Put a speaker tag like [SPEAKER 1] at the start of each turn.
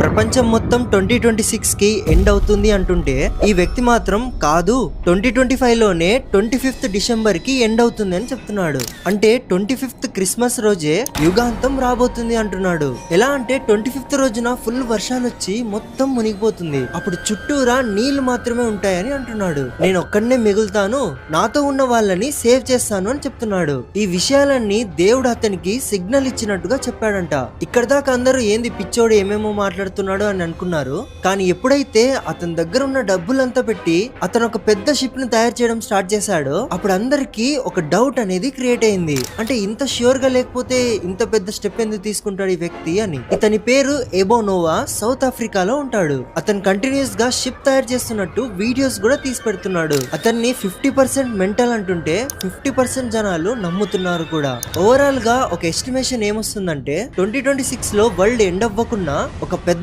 [SPEAKER 1] ప్రపంచం మొత్తం 2026 కి ఎండ్ అవుతుంది అంటుంటే ఈ వ్యక్తి మాత్రం కాదు 2025 లోనే 25th డిసెంబర్ కి ఎండ్ అవుతుంది అని చెప్తున్నాడు. అంటే 25th క్రిస్మస్ రోజే యుగాంతం రాబోతుంది అంటున్నాడు. ఎలా అంటే 25th రోజున ఫుల్ వర్షాలు వచ్చి మొత్తం మునిగిపోతుంది. అప్పుడు చుట్టూరా నీళ్లు మాత్రమే ఉంటాయని అంటున్నాడు. నేను ఒక్కడనే మిగులుతాను, నాతో ఉన్న వాళ్ళని సేవ్ చేస్తాను అని చెప్తున్నాడు. ఈ విషయాలన్నీ దేవుడు అతనికి సిగ్నల్ ఇచ్చినట్టుగా చెప్పాడంట. ఇక్కడ దాకా అందరూ ఏంది పిచ్చోడు ఏమేమో మాట్లాడుతున్నాడు అని అనుకున్నారు. కానీ ఎప్పుడైతే అతని దగ్గర ఉన్న డబ్బులంతా పెట్టి అతను ఒక పెద్ద షిప్ ని తయారు చేయడం స్టార్ట్ చేశాడో అప్పుడు అందరికి ఒక డౌట్ అనేది క్రియేట్ అయింది. అంటే ఇంత ష్యూర్ గా లేకపోతే ఇంత పెద్ద స్టెప్ ఎందుకు తీసుకుంటాడు ఈ వ్యక్తి అని. ఇతని పేరు ఎబోనోవా, సౌత్ ఆఫ్రికాలో ఉంటాడు. అతను కంటిన్యూస్ గా షిప్ తయారు చేస్తున్నట్టు వీడియోస్ కూడా తీసి పెడుతున్నాడు. అతన్ని 50% మెంటల్ అంటుంటే 50% జనాలు నమ్ముతున్నారు కూడా. ఓవరాల్ గా ఒక ఎస్టిమేషన్ ఏమొస్తుందంటే 2026 లో వరల్డ్ ఎండ్ అవ్వకుండా ఒక పెద్ద